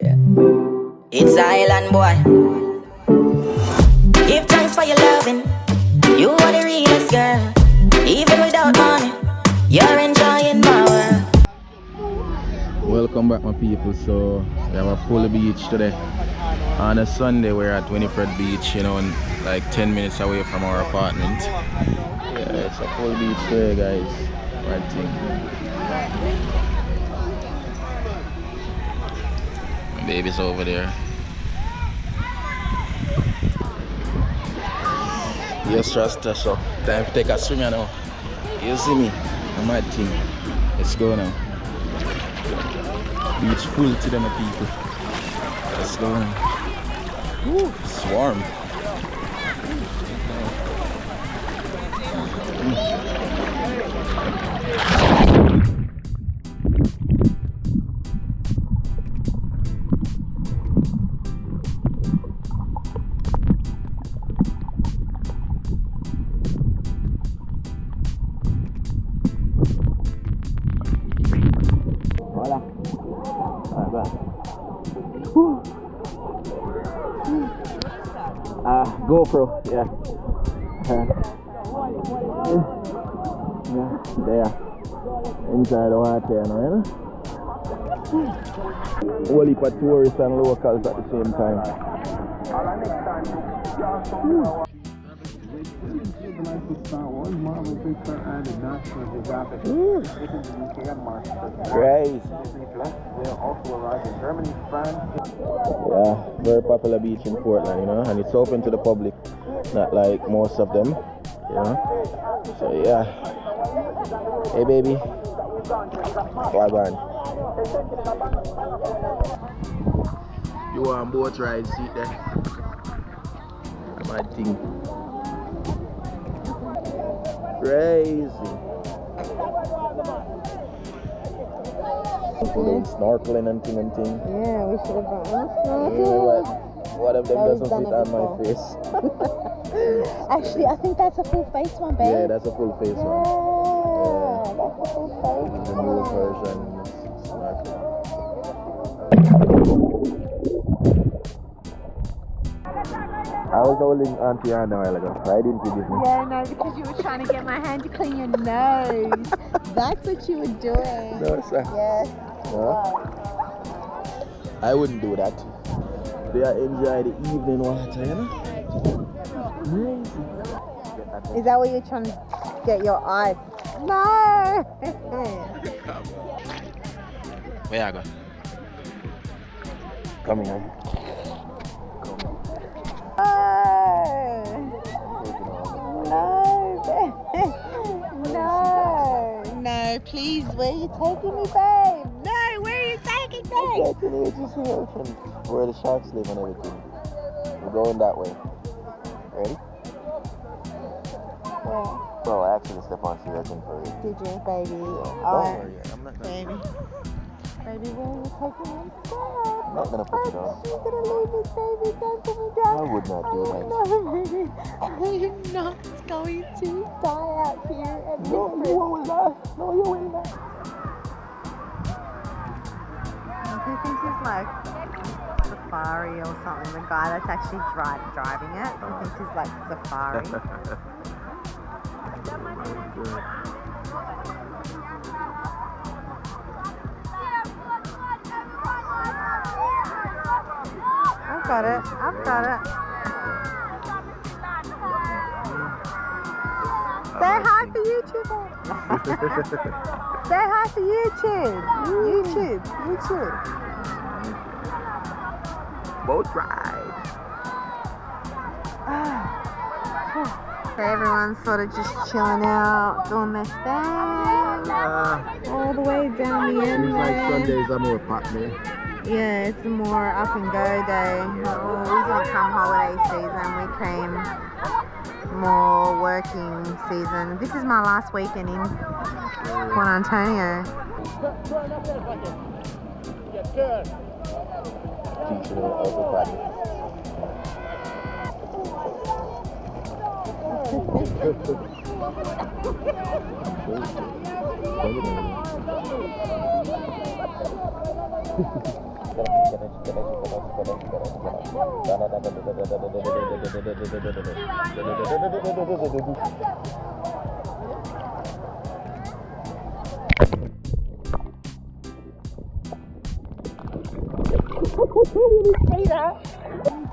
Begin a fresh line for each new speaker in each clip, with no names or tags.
Yeah. It's Island boy. Give thanks for your loving. You are the realest girl. Even without money, you're enjoying my world.
Welcome back, my people. So we have a full beach today. On a Sunday, we're at Winifred Beach, you know, like 10 minutes away from our apartment. Yeah, it's a full beach today, guys. Right thing. My baby's over there. Yes, Rasta, so time to take a swim now. You see me? I'm my team. Let's go now. Beach full to them, people. Let's go now. Woo, it's warm. Voila. Alright, bye. GoPro, yeah. Yeah, there. Inside the water, you know. Whole heap of tourists and locals at the same time. Crazy. Yeah, very popular beach in Portland, you know, and it's open to the public, not like most of them, you know. So yeah. Hey baby. Wagwan. You want boat ride seat there? My thing. Crazy. Snorkeling and thing.
Yeah, we should have gone snorkeling.
Yeah, what if them doesn't fit on my
before.
face?
Actually, I think that's a full face one, babe.
Yeah, that's a full face one.
Yeah, that's a full face
The
one.
new version is snorkeling. I was holding Auntie Anna a while ago. I didn't see this.
Yeah, no, because you were trying to get my hand to clean your nose. That's what you were doing.
No, sir.
Yes.
No. I wouldn't do that. They enjoy the evening water, you know?
Is that what you're trying to get your eyes? No!
Where you go? Come here.
No, please, where are you taking me, babe? No, where are you taking me?
I'm taking you to the ocean, where the sharks live and everything. We're going that way. Ready?
Where?
Bro, I actually stepped on the ocean for you.
Did you, baby?
Don't worry, I'm not gonna...
Baby, where are you taking me?
I'm not gonna put you down.
You're gonna leave me, baby. Don't put me down.
I would not do that.
No, baby. I am not going to die out here at
No, you will not. No, you will not.
He thinks he's like safari or something. The guy that's actually driving it, he thinks he's like safari. I've got it. Say hi for YouTube. Say hi for YouTube. YouTube.
Boat ride.
So everyone's sort of just chilling out, doing their thing. All the way down the end
It's like
there.
Sundays are more packed there.
Yeah, it's a more up and go day. We didn't come holiday season, we came more working season. This is my last weekend in Juan Antonio.
Teaching everybody.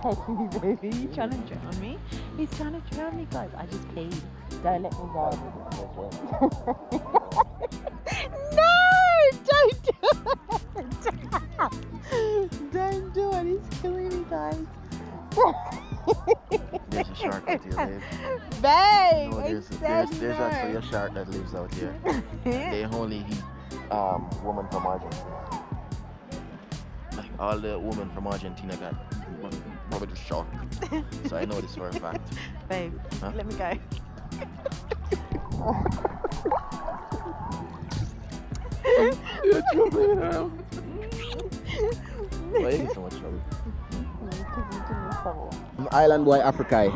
Taking me, baby. You trying to drown me? He's trying to drown me, guys. I just peed. Don't let me go. No! Don't do it! Don't do it. He's killing me, guys.
There's a shark out here, babe.
Babe!
No, there's actually a shark that lives out here. They only eat women from Argentina. Like all the women from Argentina got probably the shark. So I know this for a fact.
Babe, let me go.
You're troubling around. Why you in so much trouble? I'm Island Boy Africa.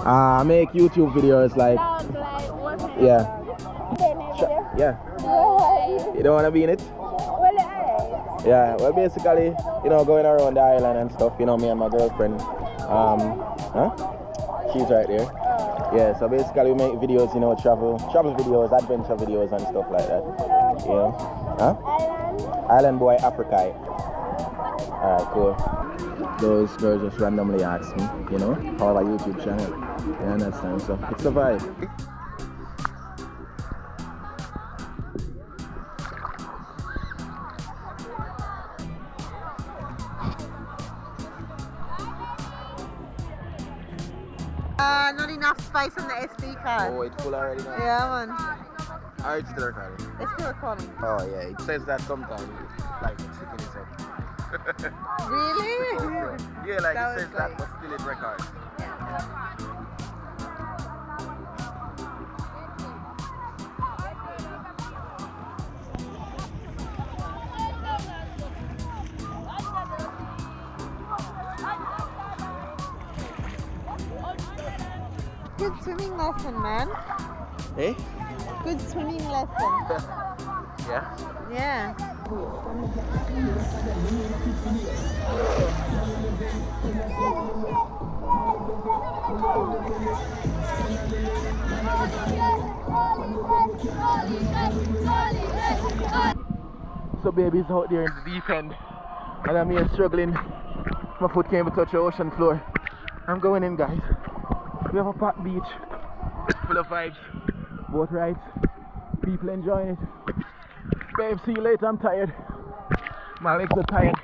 I make YouTube videos like yeah. Yeah. You don't wanna be in it? Yeah, well basically, you know, going around the island and stuff, you know, me and my girlfriend. She's right there. Yeah, so basically we make videos, you know, travel videos, adventure videos and stuff like that. Yeah. Island Boy Africa. Alright, cool. Those girls just randomly ask me, you know, how our YouTube channel. You understand? So it's a vibe.
Not enough space on the SD card.
Oh, it's full already now?
Yeah, man.
Oh, it's still recording.
It's still recording.
Oh yeah, it says that sometimes. Like sticking its head.
Really?
Yeah, like
That
it says
was
that,
like-
but still it records.
Good swimming lesson, man.
Hey?
Good swimming lesson.
Yeah?
Yeah.
So baby's out there in the deep end and I'm here struggling. My foot can't even touch the ocean floor. I'm going in, guys. We have a packed beach full of vibes, boat rides, people enjoying it. Babe, see you later, I'm tired. My legs are tired.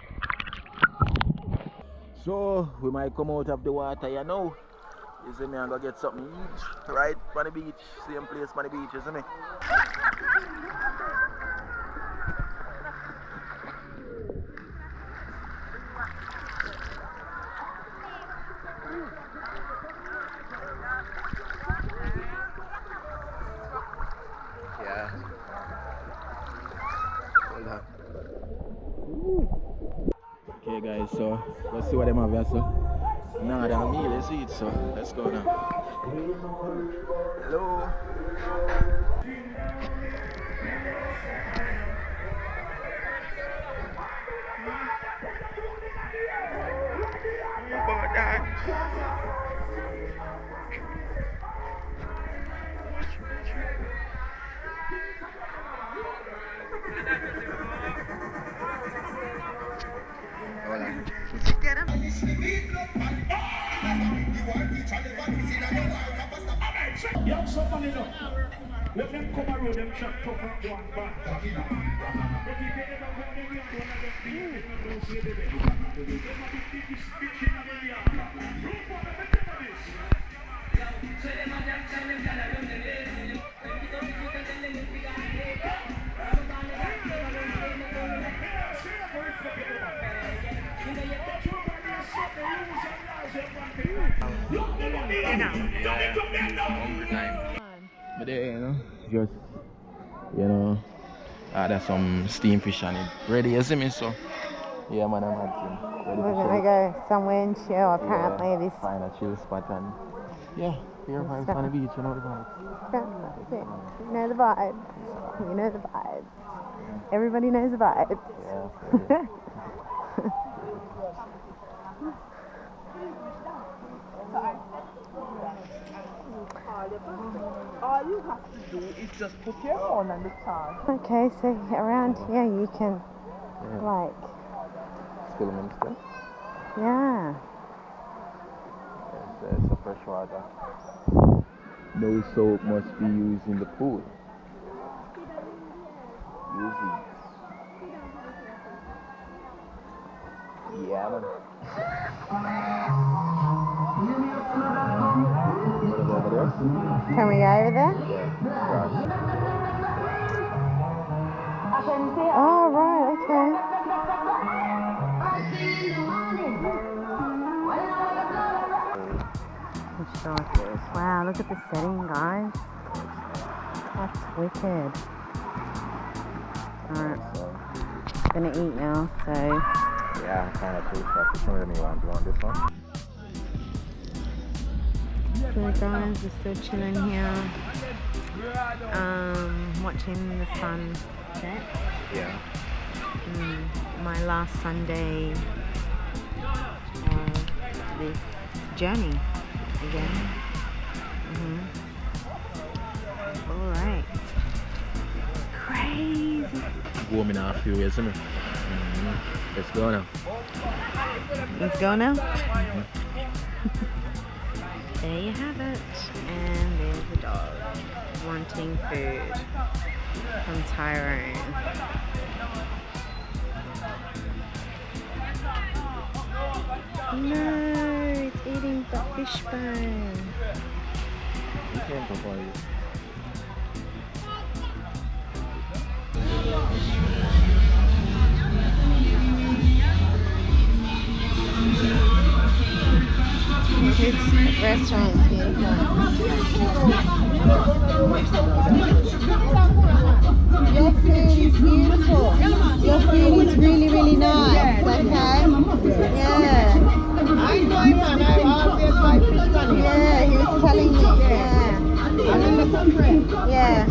So we might come out of the water, you know. You see me, I'm gonna get something to eat right on the beach, same place on the beach, you see me? Yeah. Hold on. Okay guys, so let's see what them have here, so. Nah, they're meal, let's eat, so let's go now. Hello. About that. Hold on.
Get him.
Young somebody know. Let them come around them shot tough and go and back. But if they ever go them yard, one of them big men will say the best. Them are the biggest bitch in the yard. Room for them, remember this.
But there, you know, just, you know, there's some steam fish on it. Ready, you see me, so? Yeah, man, I'm acting. Ready
We're
to
gonna go somewhere and chill, apparently.
Yeah,
This
find a chill spot and, yeah, here vibes on the beach, you know the vibes.
That's it. You know the vibes. You know the vibes. Everybody knows the vibes.
Yeah,
do is just put your phone on the charge.
Okay, so around here you can, like,
Filming stuff.
yeah.
It's a fresh water. No soap must be used in the pool. Use it. Yeah, man. What is over there?
Can we go over there?
Yeah.
Oh, right, okay. Wow, look at the setting, guys. That's wicked. Alright, gonna eat now, so.
Yeah, kind of too. Which one do you want? Do you want this one?
So guys, we're still chilling here. Watching the sun set.
Yeah.
My last Sunday of this journey again. Alright. Crazy.
Warm in a few years, isn't it? Let's go now.
Let's go now? There you have it. And there's the dog wanting food from Tyrone. No, it's eating the fish bone.
You can't go for you.
This restaurant is beautiful. Your food is beautiful. Your food is really, really nice. Okay? Yeah.
I know him and I always buy fish on him.
Yeah, he was telling me. Yeah.
I'm in the country.
Yeah.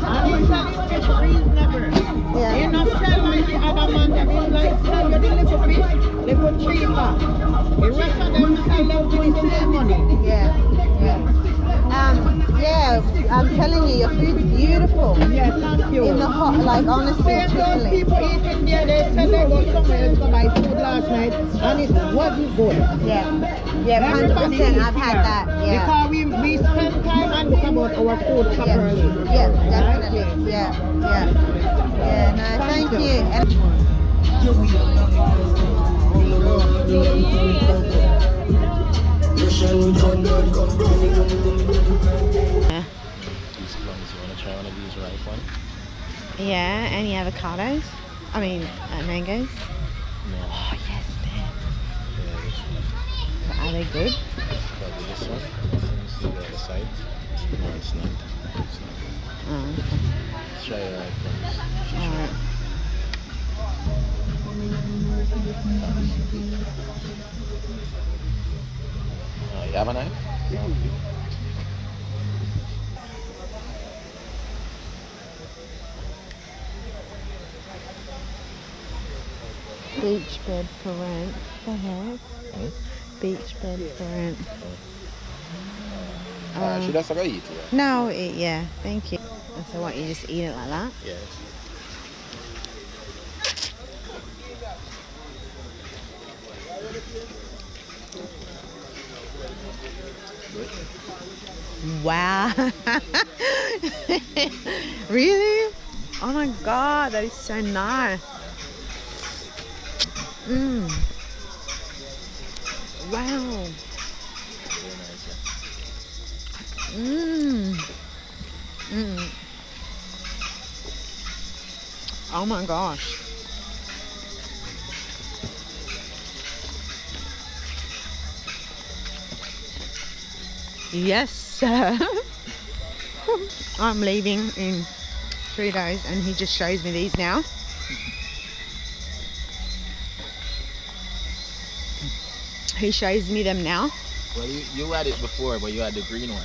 And he's selling fish reasonable.
Yeah.
He not sell like the other man. They mean like sell you the little fish, they put cheaper. The rest of them sell them for the same money.
Yeah. Yeah. Yeah, I'm telling you, your food's beautiful.
Yeah, thank you.
In the hot, like honestly,
When those
truthfully.
people eating there, they said they go somewhere else to buy food last night and it wasn't good.
Yeah. Yeah,
Everybody
100%.
eat
I've had
here.
that. Yeah.
Because we spend time and look about our food properly.
Yeah, definitely. Yeah, yeah. Yeah, no, thank you. And
These plums, you want to try one of these ripe ones?
yeah, any avocados? I mean, mangoes?
No.
Oh, yes, man.
Yeah, this one.
Are they good?
Probably this one. See the other side. No, it's not. It's not.
Oh, okay.
Let's try the ripe ones.
Alright.
You have a knife?
Beach bed for rent. The heck? Beach bed for rent.
She doesn't go eat it.
No, yeah, thank you. So what, you just eat it like that?
Yeah.
Wow. Really? Oh my god, that is so nice. Wow. Oh my gosh. Yes, sir. I'm leaving in 3 days and he just shows me these now. He shows me them now.
Well, you had it before, but you had the green one.